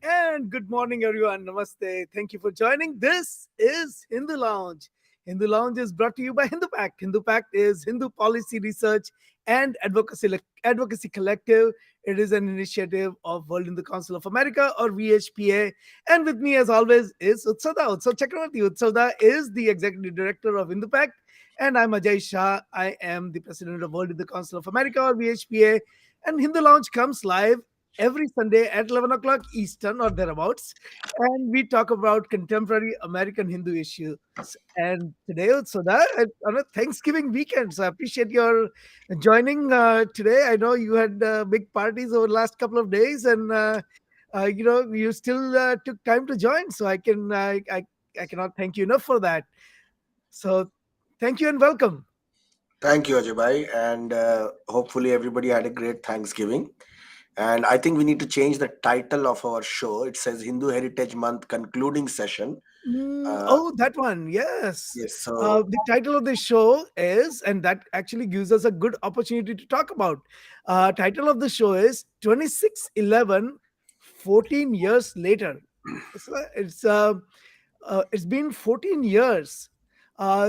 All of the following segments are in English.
And good morning, everyone. Namaste. Thank you for joining. This is Hindu Lounge. Hindu Lounge is brought to you by Hindu Pact. Hindu Pact is Hindu Policy Research and Advocacy Collective. It is an initiative of World Hindu Council of America, or VHPA. And with me, as always, is Utsada. Utsav Chakravarti. Utsavda is the executive director of Hindu Pact. And I'm Ajay Shah. I am the president of World Hindu Council of America, or VHPA. And Hindu Lounge comes live every Sunday at 11 o'clock Eastern or thereabouts. And we talk about contemporary American Hindu issues. And today, Soda, on a Thanksgiving weekend. So I appreciate your joining today. I know you had big parties over the last couple of days, and you still took time to join. So I cannot thank you enough for that. So thank you and welcome. Thank you, Ajay, and hopefully everybody had a great Thanksgiving. And I think we need to change the title of our show. It says Hindu Heritage Month concluding session. Uh, Oh, that one. Yes. yes, so The title of the show is, and that actually gives us a good opportunity to talk about. Title of the show is 26/11, 14 years later. It's been 14 years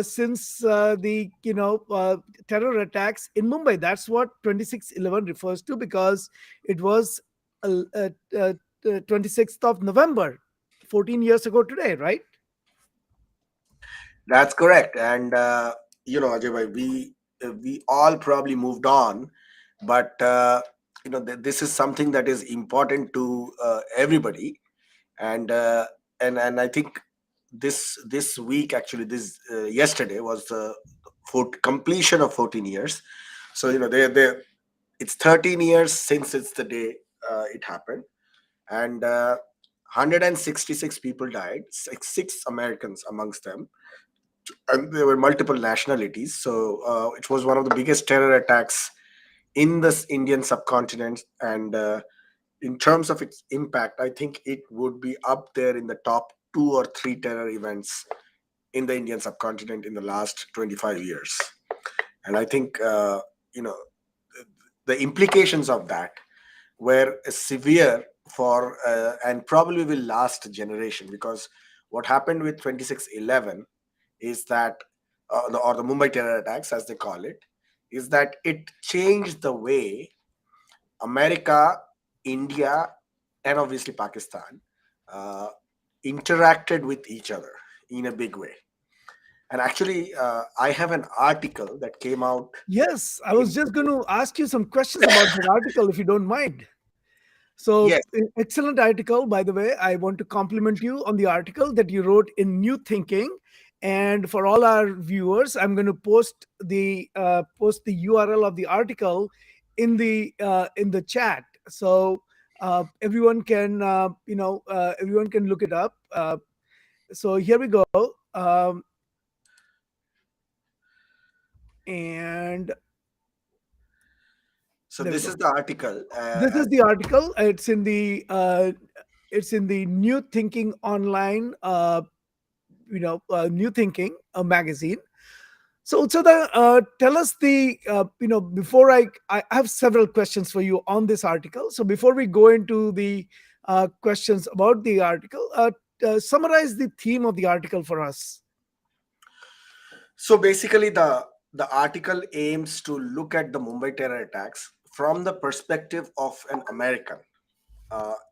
since the terror attacks in Mumbai. That's what 26/11 refers to, because it was uh, uh, uh, 26th of November, 14 years ago today, right? that's correct. And Ajay, we all probably moved on, but this is something that is important to everybody. And and I think this week, actually, this yesterday was the completion of 14 years. So they it's 13 years since it's the day it happened, and 166 people died, six Americans amongst them, and there were multiple nationalities. So it was one of the biggest terror attacks in this Indian subcontinent, and in terms of its impact, I think it would be up there in the top two or three terror events in the Indian subcontinent in the last 25 years. And I think you know the implications of that were severe for and probably will last a generation, because what happened with 26/11 is that or the Mumbai terror attacks, as they call it, is that it changed the way America, India, and obviously Pakistan uh, interacted with each other in a big way. And actually, I have an article that came out Yes, I was in. just going to ask you some questions about that article, if you don't mind. So, Yes. excellent article, by the way. I want to compliment you on the article that you wrote in New Thinking. And for all our viewers, I'm going to post the URL of the article in the chat. So everyone can look it up. So here we go. And So there we this go. is the article. This is the article. It's in the New Thinking Online, New Thinking, a magazine. So, Utsada, tell us before I have several questions for you on this article. So, before we go into the questions about the article, summarize the theme of the article for us. So basically, the article aims to look at the Mumbai terror attacks from the perspective of an American.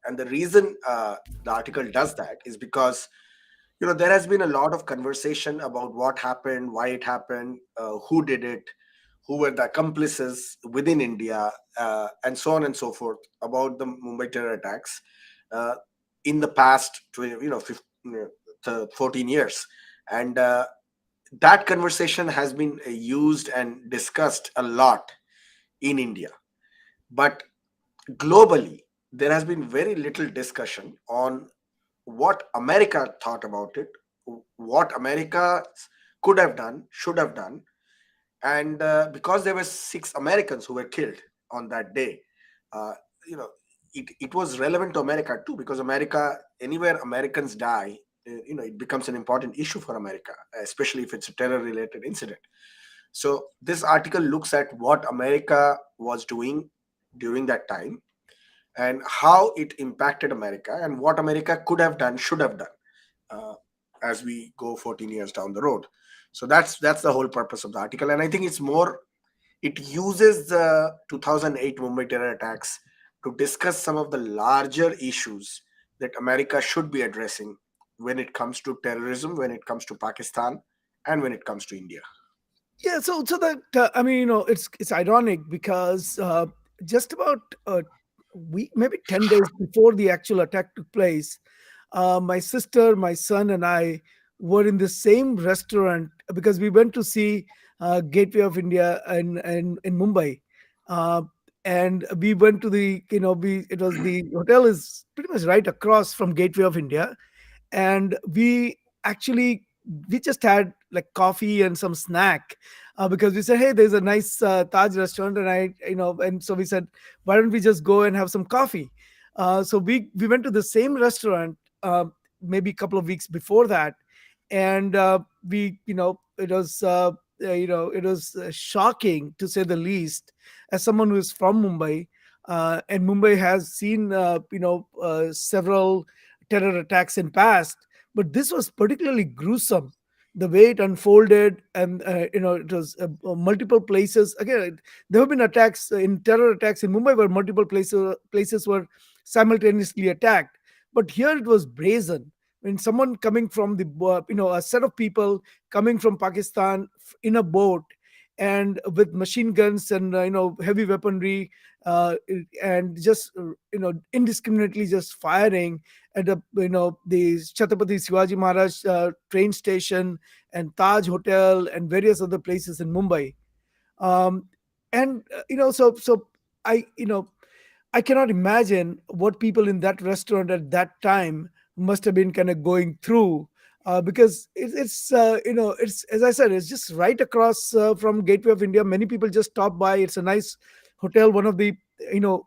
And the reason the article does that is because there has been a lot of conversation about what happened, why it happened, who did it, who were the accomplices within India, and so on and so forth about the Mumbai terror attacks uh, in the past 15, 14 years. And that conversation has been used and discussed a lot in India. But globally, there has been very little discussion on what America thought about it, what America could have done, should have done. And because there were 6 Americans who were killed on that day, uh, you know, it was relevant to America too, because America, anywhere Americans die, it becomes an important issue for America, especially if it's a terror related incident. So this article looks at what America was doing during that time, and how it impacted America, and what America could have done, should have done, uh, as we go 14 years down the road. So that's the whole purpose of the article, and I think it uses the 2008 Mumbai terror attacks to discuss some of the larger issues that America should be addressing when it comes to terrorism, when it comes to Pakistan, and when it comes to India. Yeah, so that I mean, it's ironic because just about a week, maybe 10 days before the actual attack took place, my sister, my son, and I were in the same restaurant because we went to see Gateway of India in Mumbai, uh, and we went to the we it was the hotel is pretty much right across from Gateway of India, and actually we just had like coffee and some snack because we said, hey, there's a nice Taj restaurant, and and so we said, why don't we just go and have some coffee? So we went to the same restaurant maybe a couple of weeks before that, and we it was shocking, to say the least, as someone who is from Mumbai, and Mumbai has seen several terror attacks in past, but this was particularly gruesome, the way it unfolded. And it was multiple places. Again, there have been attacks in terror attacks in Mumbai where multiple places were simultaneously attacked, but here it was brazen. When someone coming from the a set of people coming from Pakistan in a boat, and with machine guns and heavy weaponry, and just indiscriminately just firing at the Chhatrapati Shivaji Maharaj train station and Taj Hotel and various other places in Mumbai. Um, and so I cannot imagine what people in that restaurant at that time must have been kind of going through, because it's, as I said, it's just right across from Gateway of India. Many people just stop by. It's a nice hotel, one of the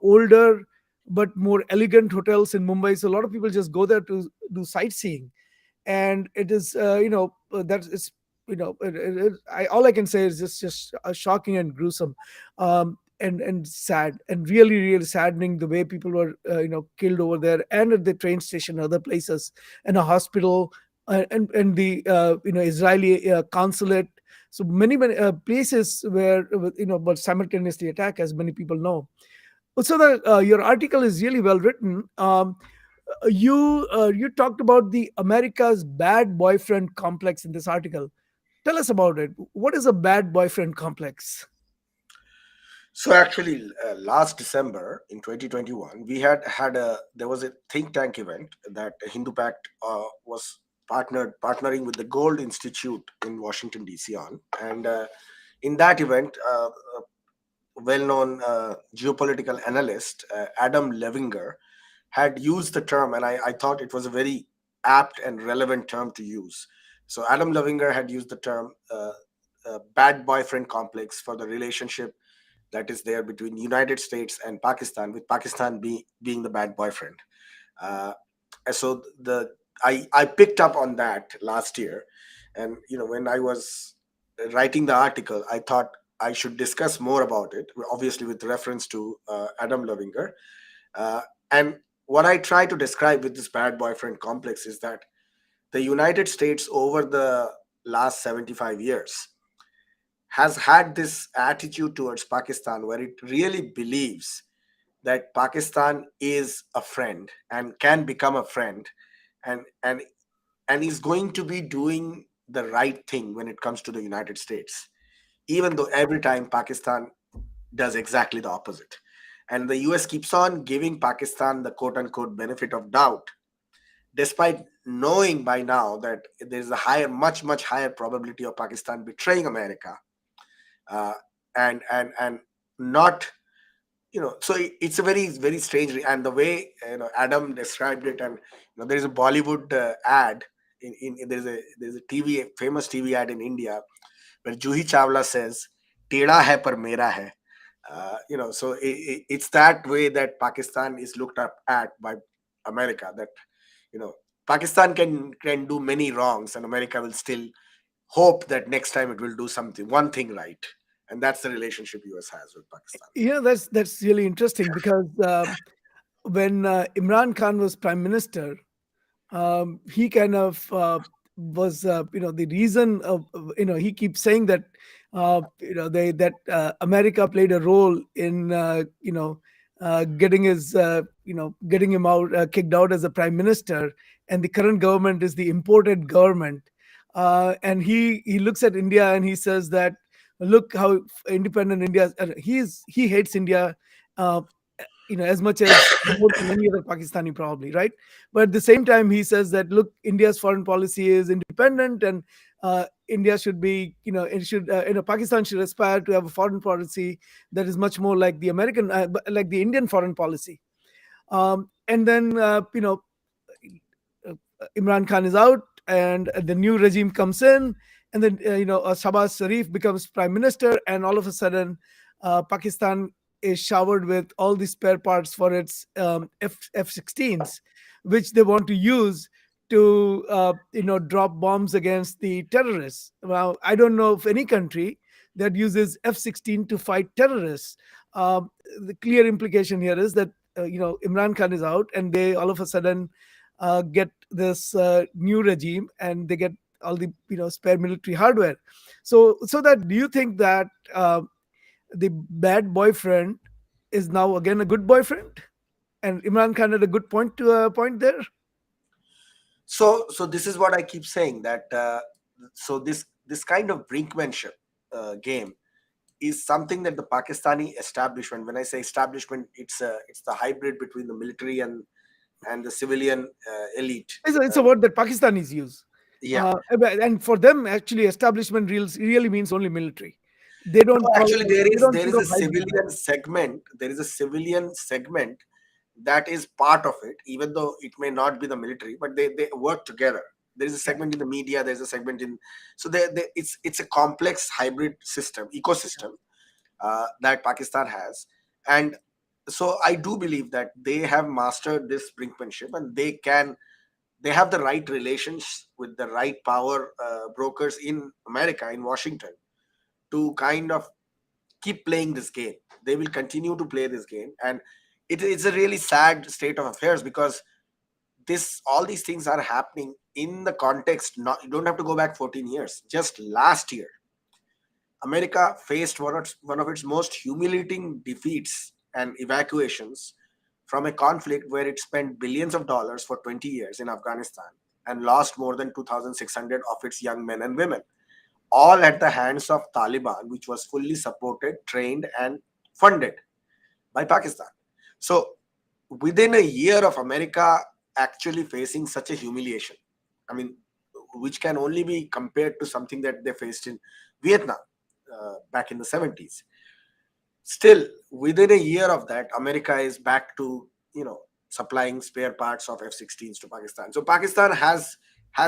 older but more elegant hotels in Mumbai. So a lot of people just go there to do sightseeing, and it is that is all I can say is just shocking and gruesome, and sad, and really really saddening, the way people were killed over there, and at the train station, other places, and a hospital, and the Israeli consulate. So many places where but simultaneously attack, as many people know. So your article is really well written. You talked about the America's bad boyfriend complex in this article. Tell us about it. What is a bad boyfriend complex? So actually, last December in 2021, we had a there was a think tank event that Hindu Pact was partnering with the Gold Institute in Washington D.C. on, and in that event, well-known geopolitical analyst Adam Levinger had used the term, and I thought it was a very apt and relevant term to use. So Adam Levinger had used the term "bad boyfriend complex" for the relationship that is there between United States and Pakistan, with Pakistan being the bad boyfriend. Uh, so I picked up on that last year, and when I was writing the article, I thought I should discuss more about it, obviously with reference to Adam Levinger. Uh, and what I try to describe with this bad boyfriend complex is that the United States over the last 75 years has had this attitude towards Pakistan where it really believes that Pakistan is a friend and can become a friend, and and and is going to be doing the right thing when it comes to the United States, even though every time Pakistan does exactly the opposite. And the US keeps on giving Pakistan the quote unquote benefit of doubt, despite knowing by now that there's a much higher probability of Pakistan betraying America, uh, and not, so it's a very strange, and the way Adam described it, and there's a Bollywood ad there's a famous TV ad in India where Juhi Chawla says, "Tera hai par mera hai." So it's that way that Pakistan is looked up at by America. That you know Pakistan can do many wrongs, and America will still hope that next time it will do something one thing right, and that's the relationship US has with Pakistan. That's really interesting because when Imran Khan was prime minister, he kind of was the reason of he keeps saying that America played a role in getting his getting him out kicked out as a prime minister, and the current government is the imported government. And he looks at India and he says that look how independent India is. He hates India, uh, as much as more than any other Pakistani probably, right? But at the same time, he says that look, India's foreign policy is independent, and India should be, it should, Pakistan should aspire to have a foreign policy that is much more like the like the Indian foreign policy. And then, Imran Khan is out, and the new regime comes in, and then Shahbaz Sharif becomes prime minister, and all of a sudden, Pakistan is showered with all the spare parts for its F-16s, which they want to use to drop bombs against the terrorists. Well, I don't know of any country that uses F-16 to fight terrorists. Um, the clear implication here is that Imran Khan is out, and they all of a sudden get this new regime, and they get all the spare military hardware. So that, do you think that the bad boyfriend is now again a good boyfriend, and Imran Khan had a good point there? So this is what I keep saying, that so this kind of brinkmanship game is something that the Pakistani establishment, when I say establishment, it's the hybrid between the military and the civilian elite. It's a word that Pakistanis use. Yeah. And for them, actually, establishment really means only military. They No, don't call actually, there they is don't there think is a of hybrid. civilian segment. There is a civilian segment that is part of it, even though it may not be the military, but they work together. There is a Yeah, segment in the media. There's a segment in, so it's a complex hybrid system yeah. ecosystem that Pakistan has, and so I do believe that they have mastered this brinkmanship, and they have the right relations with the right power brokers in America, in Washington, to kind of keep playing this game. They will continue to play this game, and it's a really sad state of affairs, because this all these things are happening in the context. Not, you don't have to go back 14 years. Just last year, America faced one of its most humiliating defeats and evacuations from a conflict where it spent billions of dollars for 20 years in Afghanistan and lost more than 2,600 of its young men and women. all at the hands of Taliban, which was fully supported, trained, and funded by Pakistan. So within a year of America actually facing such a humiliation, I mean, which can only be compared to something that they faced in Vietnam back in the 70s. Still, within a year of that, America is back to, supplying spare parts of F-16s to Pakistan. So Pakistan has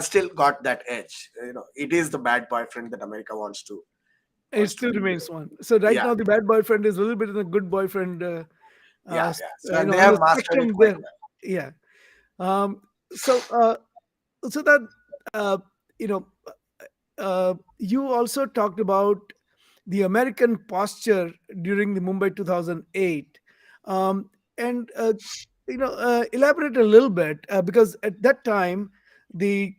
still got that edge. It is the bad boyfriend that America It wants to still be. remains one. So right Yeah, now, the bad boyfriend is a little bit of a good boyfriend. yeah, yeah. So and they On have the mastered it spectrum quite there. well. Yeah. Um, so so that uh, you know, you also talked about the American posture during the Mumbai 2008, um, and elaborate a little bit because at that time the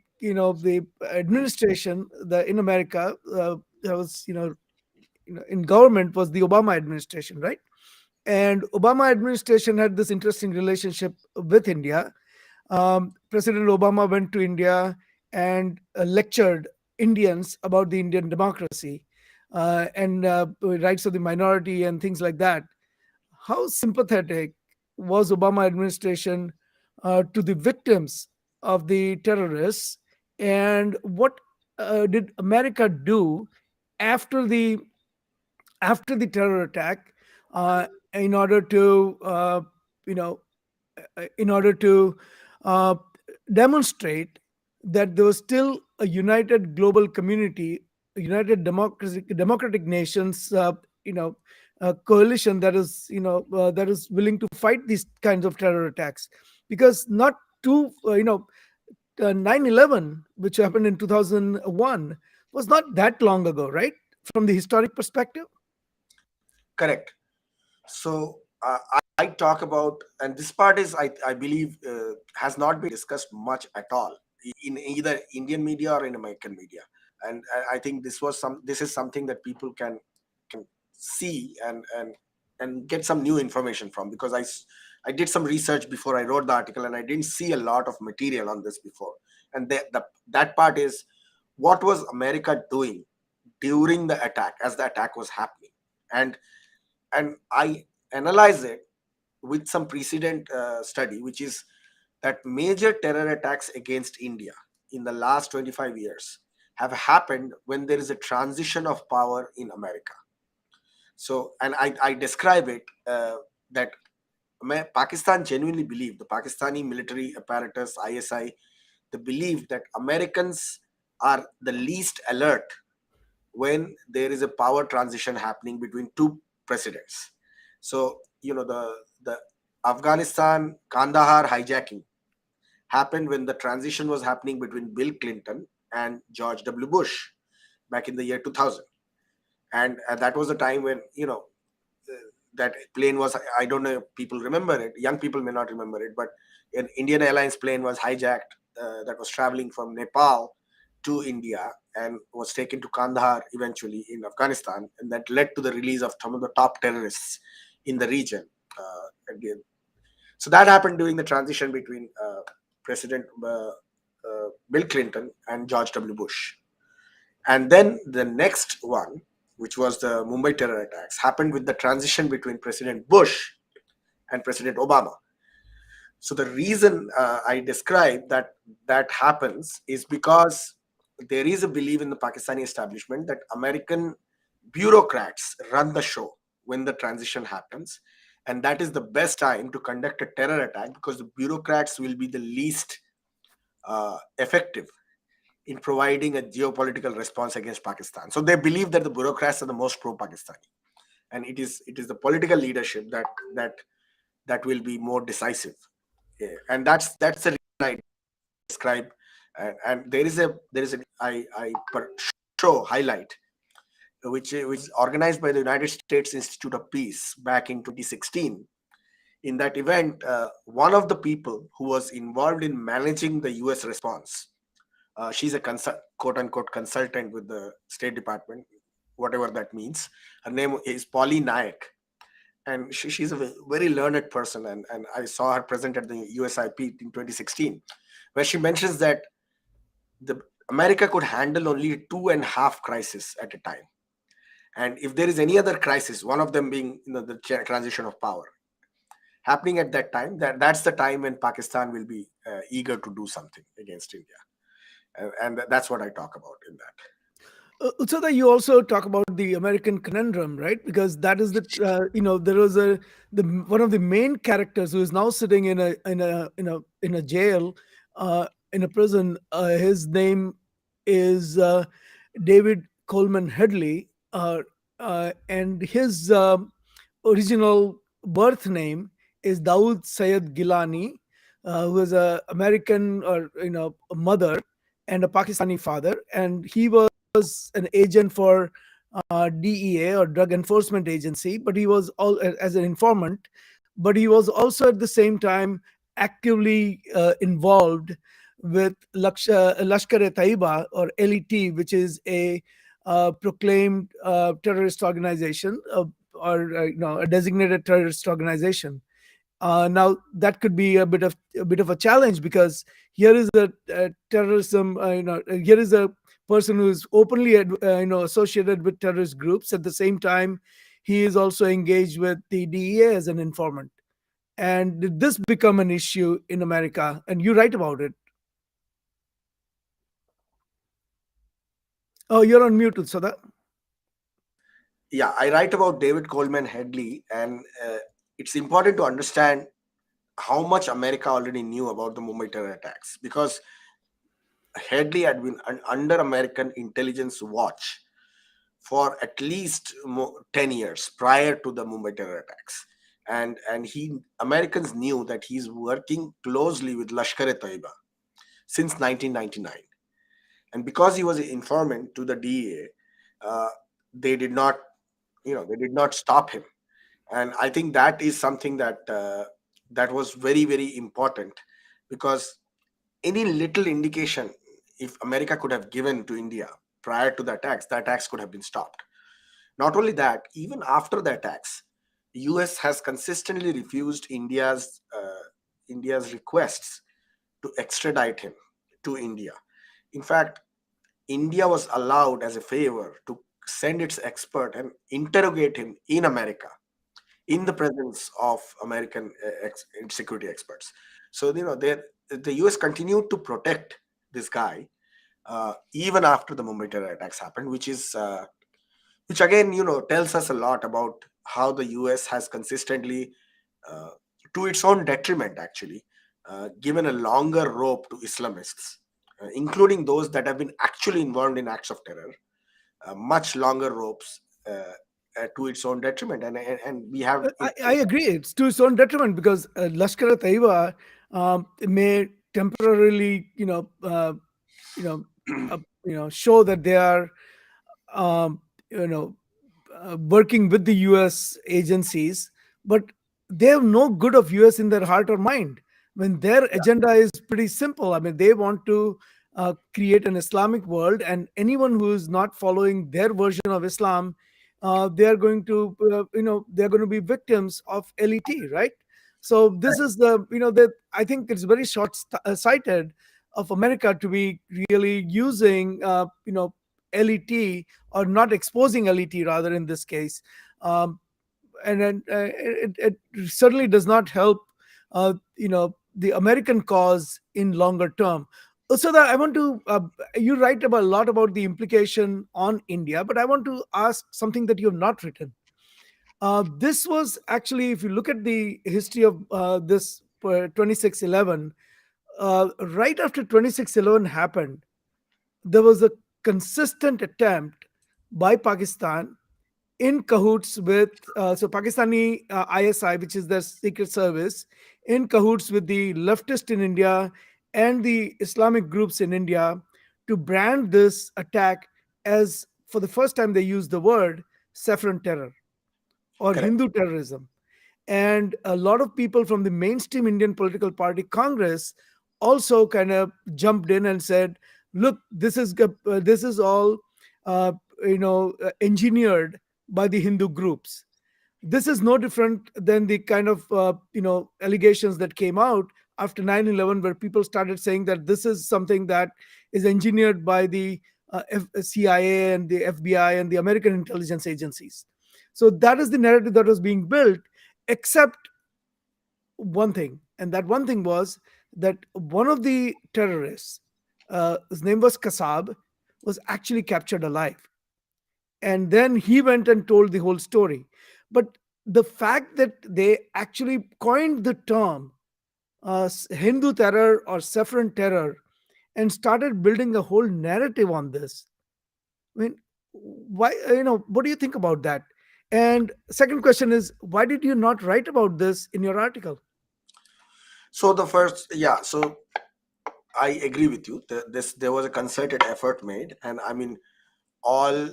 administration the in America that was in government was the Obama administration, right? And Obama administration had this interesting relationship with India. President Obama went to India and lectured Indians about the Indian democracy and rights of the minority and things like that. How sympathetic was Obama administration to the victims of the terrorists, and what did America do after the terror attack uh, in order to you know in order to uh, demonstrate that there was still a united global community, a united democratic nations, coalition that is willing to fight these kinds of terror attacks. Because not too, 9/11, which happened in 2001, was not that long ago, right? From the historic perspective. Correct. So I talk about, and this part is, I believe, has not been discussed much at all in either Indian media or in American media. And I think this is something that people can see and get some new information from, because I did some research before I wrote the article, and I didn't see a lot of material on this before. And that part is, what was America doing during the attack, as the attack was happening? And I analyze it with some precedent study, which is that major terror attacks against India in the last 25 years have happened when there is a transition of power in America. So, and I describe it that Pakistan genuinely believed, the Pakistani military apparatus, ISI, they believe that Americans are the least alert when there is a power transition happening between two presidents. So, the Afghanistan Kandahar hijacking happened when the transition was happening between Bill Clinton and George W. Bush back in the year 2000. And that was a time when, that plane was, I don't know if people remember it, young people may not remember it, but an Indian Airlines plane was hijacked that was traveling from Nepal to India and was taken to Kandahar eventually in Afghanistan, and that led to the release of some of the top terrorists in the region. Again, so that happened during the transition between President Bill Clinton and George W. Bush. And then the next one, which was the Mumbai terror attacks, happened with the transition between President Bush and President Obama. So the reason I describe that happens is because there is a belief in the Pakistani establishment that American bureaucrats run the show when the transition happens, and that is the best time to conduct a terror attack, because the bureaucrats will be the least effective in providing a geopolitical response against Pakistan. So they believe that the bureaucrats are the most pro-Pakistani, and it is the political leadership that that will be more decisive. Yeah. And that's the reason I describe. And there is a show highlight which is organized by the United States Institute of Peace back in 2016. In that event, one of the people who was involved in managing the U.S. response, she's a quote unquote consultant with the State Department, whatever that means. Her name is Pauline Nayak, and she's a very learned person. And I saw her present at the USIP in 2016, where she mentions that the America could handle only two and a half crises at a time. And if there is any other crisis, one of them being, the transition of power happening at that time, that's the time when Pakistan will be eager to do something against India. And that's what I talk about in that. Utsada, you also talk about the American conundrum, right? Because that is the there was the one of the main characters who is now sitting in a jail, in a prison. His name is David Coleman Headley, and his original birth name is Dawood Sayed Gilani, who is a American, or a mother and a Pakistani father, and he was an agent for DEA, or Drug Enforcement Agency, but he was all as an informant. But he was also at the same time actively involved with Lashkar-e-Taiba, or LET, which is a proclaimed terrorist organization, or a designated terrorist organization. Now that could be a bit of a challenge, because here is a terrorism. Here is a person who is openly associated with terrorist groups. At the same time, he is also engaged with the DEA as an informant. And did this become an issue in America? And you write about it. Oh, you're on mute, Sada. Yeah, I write about David Coleman Headley, and it's important to understand how much America already knew about the Mumbai terror attacks, because Headley had been under American intelligence watch for at least 10 years prior to the Mumbai terror attacks. And Americans knew that he's working closely with Lashkar-e-Taiba since 1999. And because he was an informant to the DEA, they did not, they did not stop him. And I think that is something that was very, very important, because any little indication, if America could have given to India prior to the attacks could have been stopped. Not only that, even after the attacks, US has consistently refused India's requests to extradite him to India. In fact, India was allowed as a favor to send its expert and interrogate him in America, in the presence of American security experts. So the US continued to protect this guy even after the Mumbai terror attacks happened, which again tells us a lot about how the US has consistently, uh, to its own detriment actually, given a longer rope to Islamists, including those that have been actually involved in acts of terror, much longer ropes, to its own detriment. And we have it. I agree. It's to its own detriment, because Lashkar-e-Taiba may temporarily, you know, show that they are, um, you know, working with the U.S. agencies, but they have no good of U.S. in their heart or mind. When their agenda is pretty simple. I mean, they want to create an Islamic world, and anyone who is not following their version of Islam, they are going to, they are going to be victims of LET, right? So this is the, that I think it's very short-sighted of America to be really using, LET, or not exposing LET rather in this case. Um, and then it certainly does not help, the American cause in longer term. So that I want to, you write about a lot about the implication on India, but I want to ask something that you have not written. This was actually, if you look at the history of this 2611, right after 2611 happened, there was a consistent attempt by Pakistan, in cahoots with, Pakistani ISI, which is the secret service, in cahoots with the leftist in India and the Islamic groups in India, to brand this attack as, for the first time, they used the word saffron terror, or Correct. Hindu terrorism. And a lot of people from the mainstream Indian political party Congress also kind of jumped in and said, "Look, this is all engineered by the Hindu groups. This is no different than the kind of allegations that came out after 9/11, where people started saying that this is something that is engineered by the CIA and the FBI and the American intelligence agencies. So that is the narrative that was being built, except one thing. And that one thing was that one of the terrorists, his name was Kasab, was actually captured alive. And then he went and told the whole story. But the fact that they actually coined the term Hindu terror or saffron terror and started building a whole narrative on this. I mean, why, what do you think about that? And second question is, why did you not write about this in your article? So the first, yeah, so I agree with you. There was a concerted effort made, and I mean, all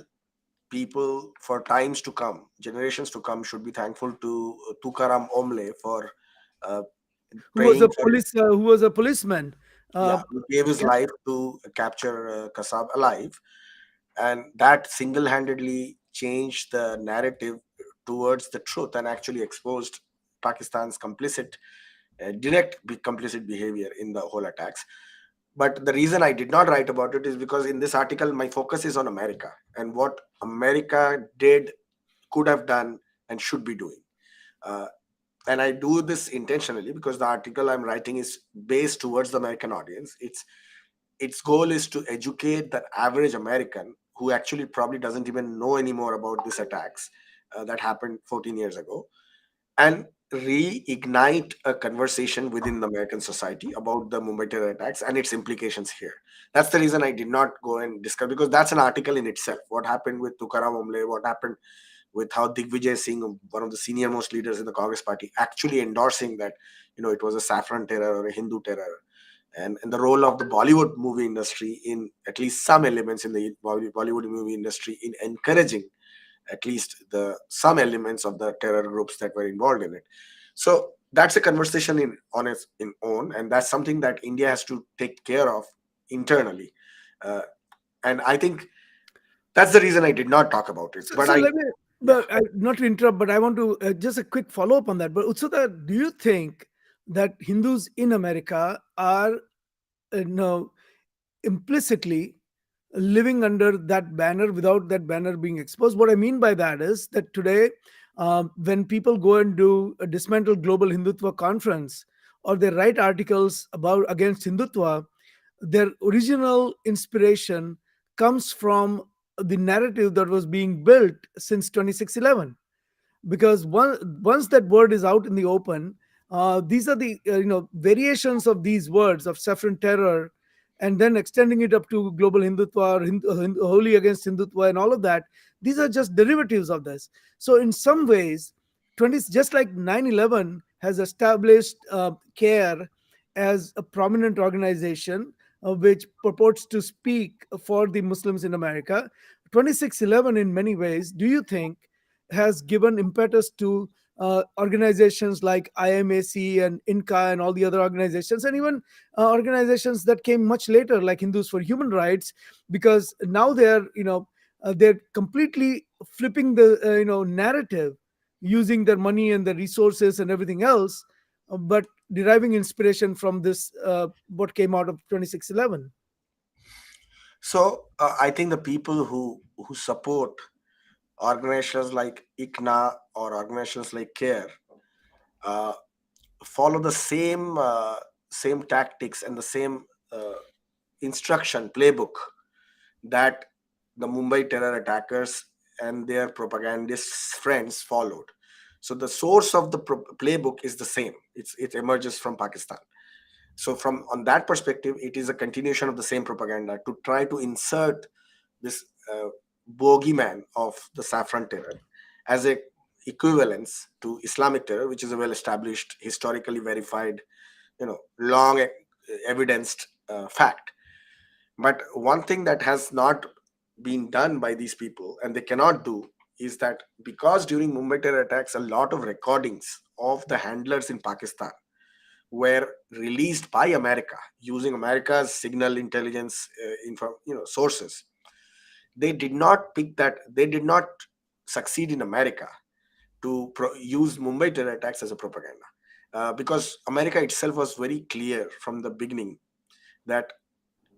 people for times to come, generations to come, should be thankful to Tukaram Omle for uh, praying for, Who was a policeman. yeah, Uh, who gave his yeah. life to capture Kasab alive, and that single-handedly changed the narrative towards the truth and actually exposed Pakistan's complicit behavior in the whole attacks. But the reason I did not write about it is because in this article my focus is on America and what America did, could have done, and should be doing. uh, and I do this intentionally because the article I'm writing is based towards the American audience. Its goal is to educate the average American who actually probably doesn't even know anymore about these attacks that happened 14 years ago, and reignite a conversation within the American society about the Mumbai terror attacks and its implications here. That's the reason I did not go and discuss, because that's an article in itself. What happened with Tukaram Omle, what happened with how Digvijay Singh, one of the senior most leaders in the Congress party, actually endorsing that, it was a saffron terror or a Hindu terror, and the role of the Bollywood movie industry in at least some elements in the Bollywood movie industry in encouraging at least the some elements of the terror groups that were involved in it. So that's a conversation on its in own, and that's something that India has to take care of internally. Uh, and I think that's the reason I did not talk about it. But So let me, yeah. but not to interrupt, but I want to just a quick follow up on that. But Utsudha, do you think that Hindus in America are no, implicitly living under that banner without that banner being exposed? What I mean by that is that today, when people go and do a dismantle global Hindutva conference, or they write articles about against Hindutva, their original inspiration comes from the narrative that was being built since 2611. Because once that word is out in the open, these are the variations of these words of saffron terror, and then extending it up to global Hindutva or wholly against Hindutva and all of that. These are just derivatives of this. So in some ways, 20, just like 9/11 has established CARE as a prominent organization which purports to speak for the Muslims in America, 2611 in many ways, do you think has given impetus to organizations like IMAC and INCA and all the other organizations, and even organizations that came much later, like Hindus for Human Rights, because now they're completely flipping the narrative, using their money and their resources and everything else, but deriving inspiration from this what came out of 2611. So I think the people who support organizations like ICNA or organizations like CARE uh, follow the same tactics and the same instruction playbook that the Mumbai terror attackers and their propagandist friends followed. So the source of the playbook is the same. It emerges from Pakistan. So from on that perspective, it is a continuation of the same propaganda to try to insert this bogeyman of the saffron terror as a equivalence to Islamic terror, which is a well established, historically verified, long evidenced fact. But one thing that has not been done by these people, and they cannot do, is that because during Mumbai terror attacks, a lot of recordings of the handlers in Pakistan were released by America using America's signal intelligence sources. They did not pick that. They did not succeed in America to use Mumbai terror attacks as a propaganda. because America itself was very clear from the beginning that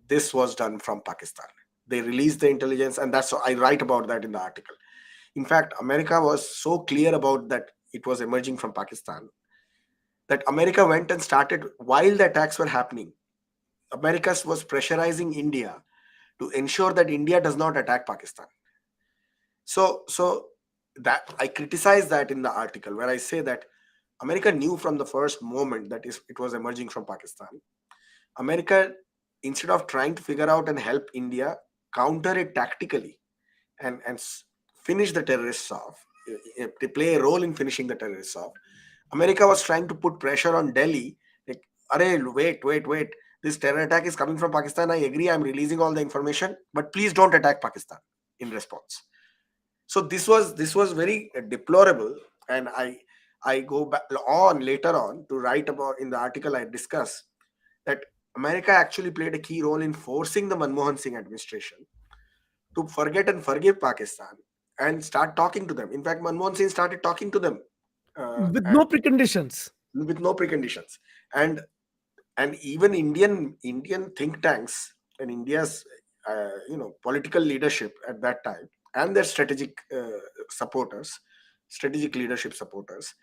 this was done from Pakistan. They released the intelligence, and that's I write about that in the article. In fact, America was so clear about that it was emerging from Pakistan that America went and started while the attacks were happening. America was pressurizing India to ensure that India does not attack Pakistan. So that I criticize that in the article where I say that America knew from the first moment that it was emerging from Pakistan. America, instead of trying to figure out and help India, counter it tactically and finish the terrorists off. They play a role in finishing the terrorists off. America was trying to put pressure on Delhi, like, "Arey, wait. This terror attack is coming from Pakistan. I agree. I'm releasing all the information, but please don't attack Pakistan in response." So this was very deplorable, and I go back on later on to write about in the article I discuss that America actually played a key role in forcing the Manmohan Singh administration to forget and forgive Pakistan and start talking to them. In fact, Manmohan Singh started talking to them with no preconditions. with no preconditions, and even Indian think tanks and India's political leadership at that time and their supporters, strategic leadership supporters,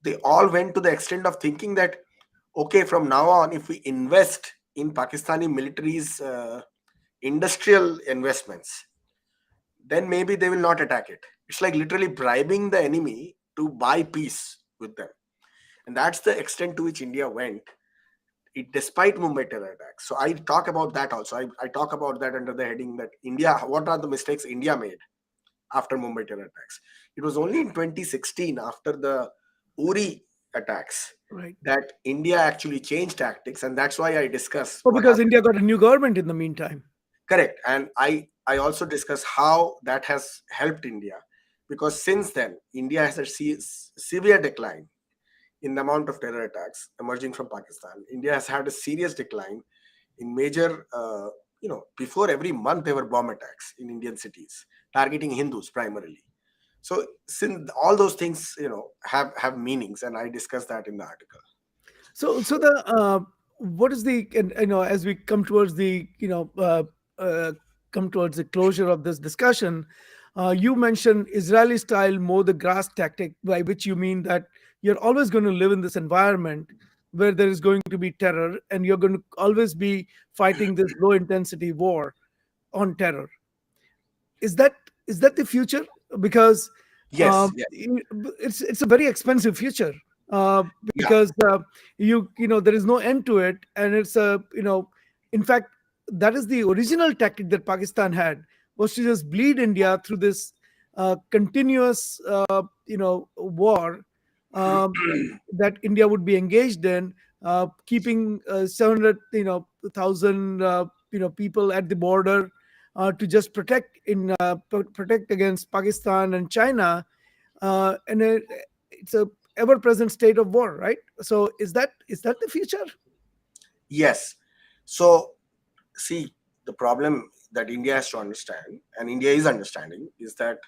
they all went to the extent of thinking that okay, from now on, if we invest in Pakistani military's industrial investments, then maybe they will not attack it. It's like literally bribing the enemy to buy peace with them. And that's the extent to which India went, despite Mumbai terror attacks. So I talk about that also. I talk about that under the heading that India, what are the mistakes India made after Mumbai terror attacks? It was only in 2016, after the Uri attacks, Right. that India actually changed tactics. And that's why I discuss Oh, what because happened. India got a new government in the meantime. Correct. And I also discuss how that has helped India, because since then, India has a severe decline in the amount of terror attacks emerging from Pakistan. India has had a serious decline in major, before every month there were bomb attacks in Indian cities, targeting Hindus primarily. So since all those things, have meanings, and I discuss that in the article. So the what is the, and as we come towards the uh, come towards the closure of this discussion, you mentioned Israeli style mow the grass tactic, by which you mean that you're always going to live in this environment where there is going to be terror, and you're going to always be fighting this low intensity war on terror. Is that the future? Because Yes, yes, it's a very expensive future, yeah, because there is no end to it, and it's a in fact, that is the original tactic that Pakistan had, was to just bleed India through this continuous war, um, that India would be engaged in, keeping 700 thousand people at the border, to just protect against Pakistan and China, and it's a ever-present state of war, right? So is that the future? yes. So see, the problem that India has to understand, and India is understanding, is that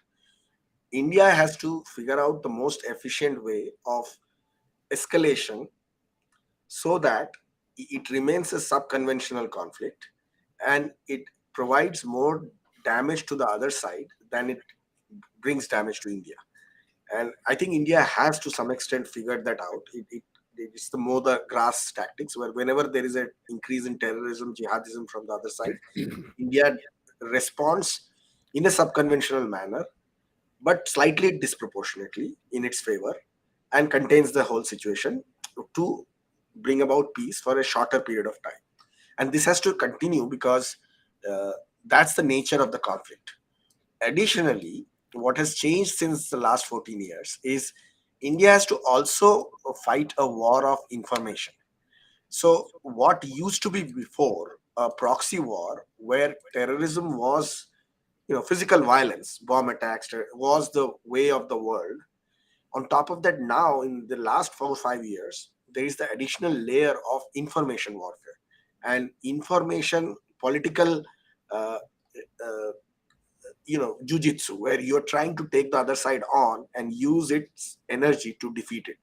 India has to figure out the most efficient way of escalation so that it remains a subconventional conflict and it provides more damage to the other side than it brings damage to India. And I think India has to some extent figured that out. It's the more the grass tactics, where whenever there is an increase in terrorism, jihadism from the other side, India responds in a subconventional manner, but slightly disproportionately in its favor, and contains the whole situation to bring about peace for a shorter period of time. And this has to continue because uh, that's the nature of the conflict. Additionally, what has changed since the last 14 years is India has to also fight a war of information. So, what used to be before a proxy war, where terrorism was, physical violence, bomb attacks, was the way of the world. On top of that, now in the last 4 or 5 years, there is the additional layer of information warfare and information political. Uh, uh, jujitsu, where you're trying to take the other side on and use its energy to defeat it.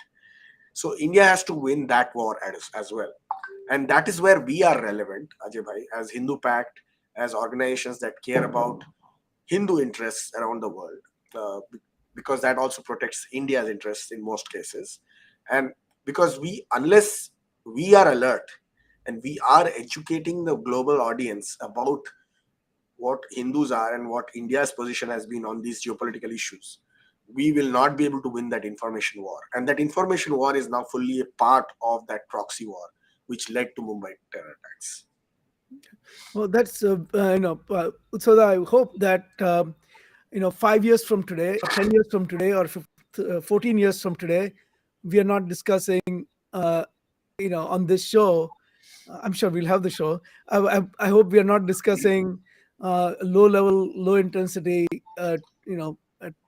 So India has to win that war as well, and that is where we are relevant, Ajay bhai, as Hindu Pact, as organizations that care about Hindu interests around the world, because that also protects India's interests in most cases, and because unless we are alert and we are educating the global audience about what Hindus are and what India's position has been on these geopolitical issues, we will not be able to win that information war. And that information war is now fully a part of that proxy war, which led to Mumbai terror attacks. Well, that's so I hope that 5 years from today, 10 years from today, or 14 years from today, we are not discussing uh, on this show. I'm sure we'll have the show. I hope we are not discussing low level, low intensity,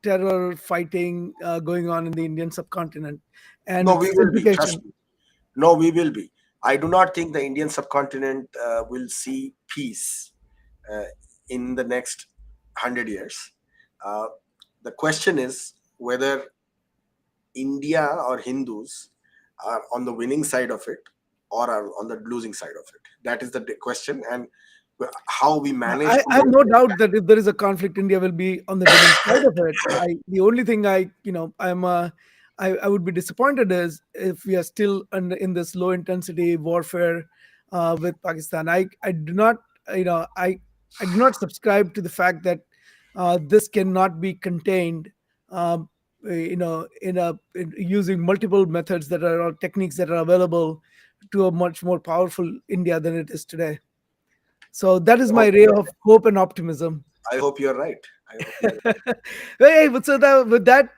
terror fighting going on in the Indian subcontinent and No, we its will be. Trust implication. me. No, we will be. I do not think the Indian subcontinent will see peace uh, in the next 100 years. Uh, the question is whether India or Hindus are on the winning side of it or are on the losing side of it. That is the question, and how we manage to I have work no with doubt that. that if there is a conflict, India will be on the winning side of it. The only thing I would be disappointed is if we are still in this low intensity warfare with Pakistan. I do not, I do not subscribe to the fact that this cannot be contained. Um, using multiple methods that are or techniques that are available to a much more powerful India than it is today. So that is I my hope ray of hope and optimism. I hope you're right. I hope you're right. Hey, but so with that,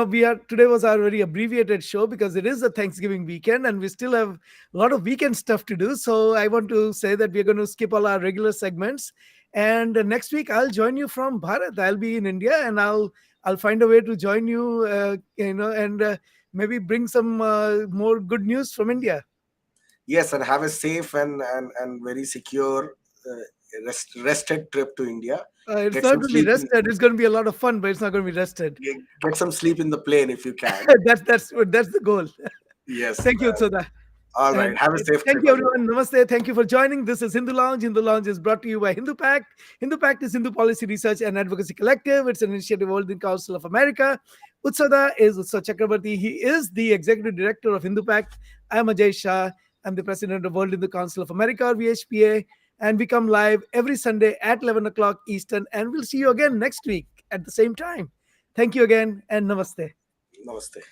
we are today was our very abbreviated show because it is a Thanksgiving weekend and we still have a lot of weekend stuff to do. So I want to say that we're going to skip all our regular segments, and next week I'll join you from Bharat. I'll be in India, and I'll find a way to join you, and maybe bring some more good news from India. Yes, and have a safe and very secure rested trip to India. It's Get not some going to be sleep in rested. It's going to be a lot of fun, but it's not going to be rested. get some sleep in the plane if you can. That's the goal. Yes. Thank you, Utsada. All right. And Have a safe thank trip, you, Ajay. everyone. Namaste. Thank you for joining. This is Hindu Lounge. Hindu Lounge is brought to you by Hindu Pact. Hindu Pact is Hindu Policy Research and Advocacy Collective. It's an initiative of the Council of America. Utsada is Utsa Chakrabarti. He is the executive director of Hindu Pact. I am Ajay Shah. I'm the president of World Hindu Council of America, or VHPA. And we come live every Sunday at 11 o'clock Eastern. And we'll see you again next week at the same time. Thank you again and namaste. Namaste.